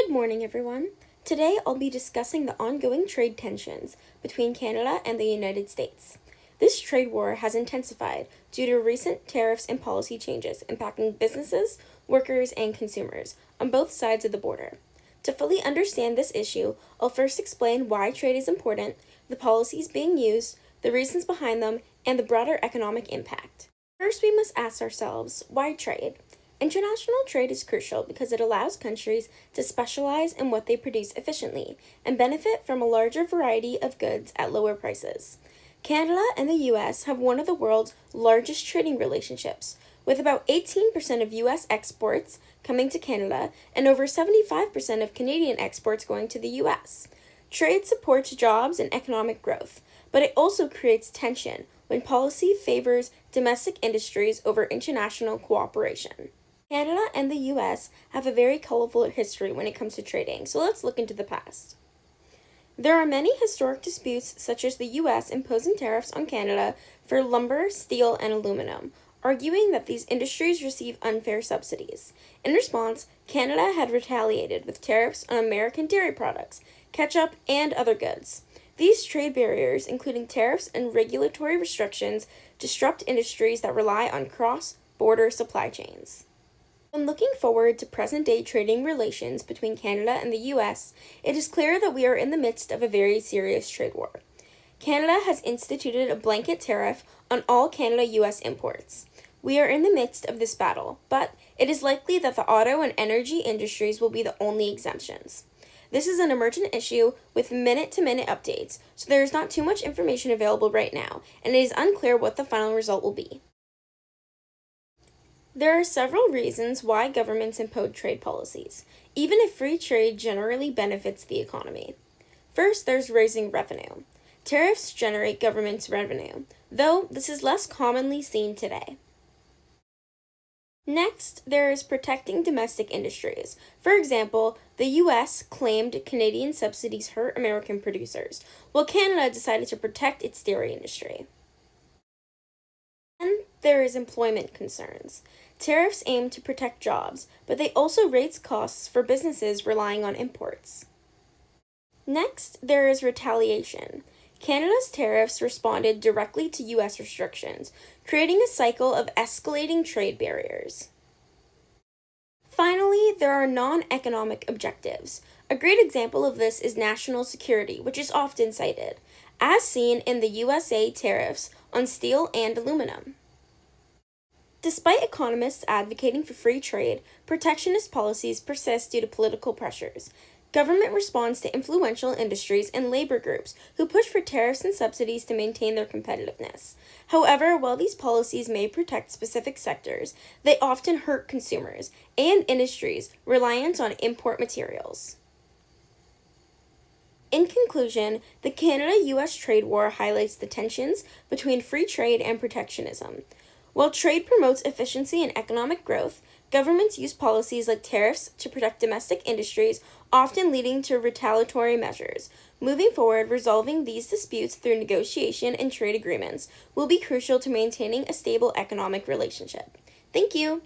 Good morning, everyone. Today I'll be discussing the ongoing trade tensions between Canada and the United States. This trade war has intensified due to recent tariffs and policy changes impacting businesses, workers, and consumers on both sides of the border. To fully understand this issue, I'll first explain why trade is important, the policies being used, the reasons behind them, and the broader economic impact. First, we must ask ourselves, why trade? International trade is crucial because it allows countries to specialize in what they produce efficiently and benefit from a larger variety of goods at lower prices. Canada and the US have one of the world's largest trading relationships, with about 18% of US exports coming to Canada and over 75% of Canadian exports going to the US. Trade supports jobs and economic growth, but it also creates tension when policy favors domestic industries over international cooperation. Canada and the US have a very colorful history when it comes to trading, so let's look into the past. There are many historic disputes, such as the US imposing tariffs on Canada for lumber, steel, and aluminum, arguing that these industries receive unfair subsidies. In response, Canada had retaliated with tariffs on American dairy products, ketchup, and other goods. These trade barriers, including tariffs and regulatory restrictions, disrupt industries that rely on cross-border supply chains. When looking forward to present-day trading relations between Canada and the US, it is clear that we are in the midst of a very serious trade war. Canada has instituted a blanket tariff on all Canada-US imports. We are in the midst of this battle, but it is likely that the auto and energy industries will be the only exemptions. This is an emergent issue with minute-to-minute updates, so there is not too much information available right now, and it is unclear what the final result will be. There are several reasons why governments impose trade policies, even if free trade generally benefits the economy. First, there's raising revenue. Tariffs generate government's revenue, though this is less commonly seen today. Next, there is protecting domestic industries. For example, the US claimed Canadian subsidies hurt American producers, while Canada decided to protect its dairy industry. And there is employment concerns. Tariffs aim to protect jobs, but they also raise costs for businesses relying on imports. Next, there is retaliation. Canada's tariffs responded directly to US restrictions, creating a cycle of escalating trade barriers. Finally, there are non-economic objectives. A great example of this is national security, which is often cited, as seen in the USA tariffs on steel and aluminum. Despite economists advocating for free trade, protectionist policies persist due to political pressures. Government responds to influential industries and labor groups who push for tariffs and subsidies to maintain their competitiveness. However, while these policies may protect specific sectors, they often hurt consumers and industries reliant on import materials. In conclusion, the Canada-US trade war highlights the tensions between free trade and protectionism. While trade promotes efficiency and economic growth, governments use policies like tariffs to protect domestic industries, often leading to retaliatory measures. Moving forward, resolving these disputes through negotiation and trade agreements will be crucial to maintaining a stable economic relationship. Thank you!